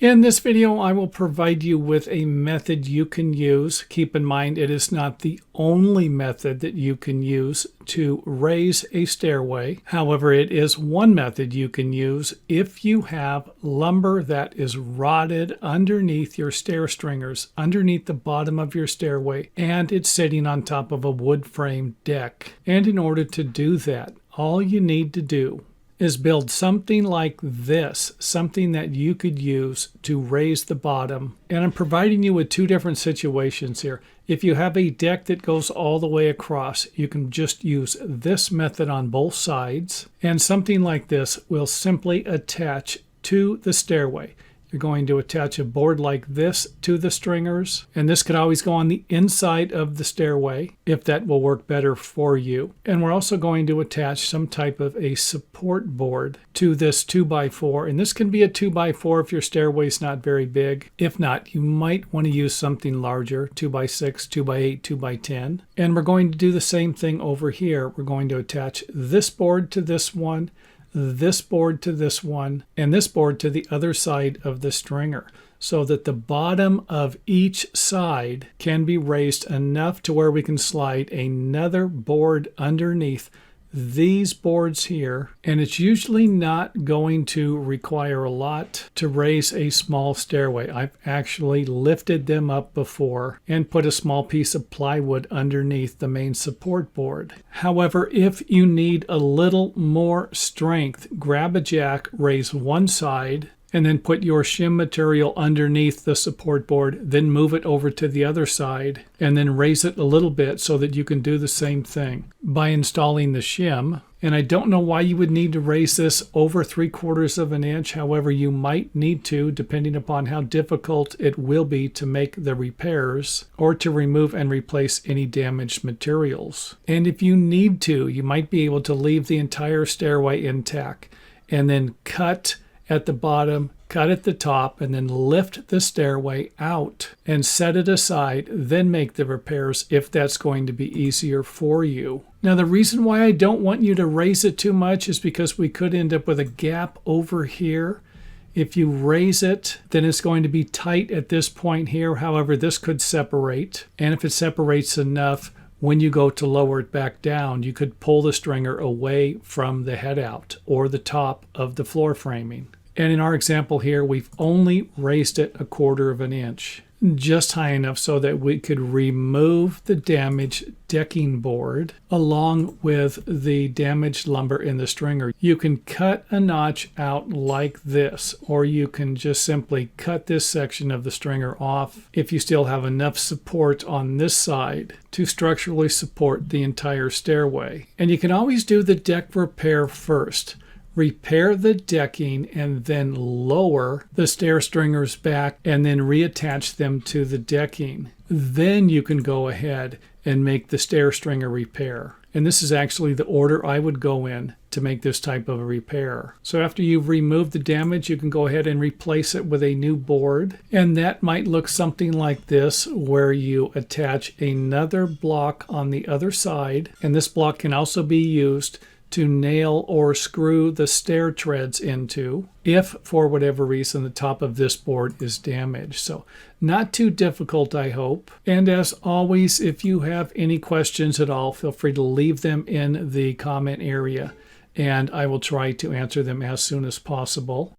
In this video, I will provide you with a method you can use. Keep in mind, it is not the only method that you can use to raise a stairway. However, it is one method you can use if you have lumber that is rotted underneath your stair stringers, underneath the bottom of your stairway, and it's sitting on top of a wood frame deck. And in order to do that, all you need to do is build something like this, something that you could use to raise the bottom. And I'm providing you with two different situations here. If you have a deck that goes all the way across, you can just use this method on both sides. And something like this will simply attach to the stairway. You're going to attach a board like this to the stringers, and this could always go on the inside of the stairway if that will work better for you. And we're also going to attach some type of a support board to this 2x4, and this can be a 2x4 if your stairway is not very big. If not, you might want to use something larger, 2x6, 2x8, 2x10. And we're going to do the same thing over here. We're going to attach this board to this one, this board to this one, and this board to the other side of the stringer, so that the bottom of each side can be raised enough to where we can slide another board underneath these boards here. And it's usually not going to require a lot to raise a small stairway. I've actually lifted them up before and put a small piece of plywood underneath the main support board. However, if you need a little more strength, grab a jack, raise one side, and then put your shim material underneath the support board, then move it over to the other side, and then raise it a little bit so that you can do the same thing by installing the shim. And I don't know why you would need to raise this over 3/4 of an inch. However, you might need to, depending upon how difficult it will be to make the repairs or to remove and replace any damaged materials. And if you need to, you might be able to leave the entire stairway intact and then cut at the bottom, cut at the top, and then lift the stairway out and set it aside, then make the repairs if that's going to be easier for you. Now, the reason why I don't want you to raise it too much is because we could end up with a gap over here. If you raise it, then it's going to be tight at this point here. However, this could separate, and if it separates enough, when you go to lower it back down, you could pull the stringer away from the head out or the top of the floor framing. And in our example here, we've only raised it 1/4 of an inch, just high enough so that we could remove the damaged decking board along with the damaged lumber in the stringer. You can cut a notch out like this, or you can just simply cut this section of the stringer off if you still have enough support on this side to structurally support the entire stairway. And you can always do the deck repair first. Repair the decking and then lower the stair stringers back and then reattach them to the decking. Then you can go ahead and make the stair stringer repair. And this is actually the order I would go in to make this type of a repair. So after you've removed the damage, you can go ahead and replace it with a new board. And that might look something like this, where you attach another block on the other side. And this block can also be used to nail or screw the stair treads into if for whatever reason the top of this board is damaged. So not too difficult, I hope. And as always, if you have any questions at all, feel free to leave them in the comment area and I will try to answer them as soon as possible.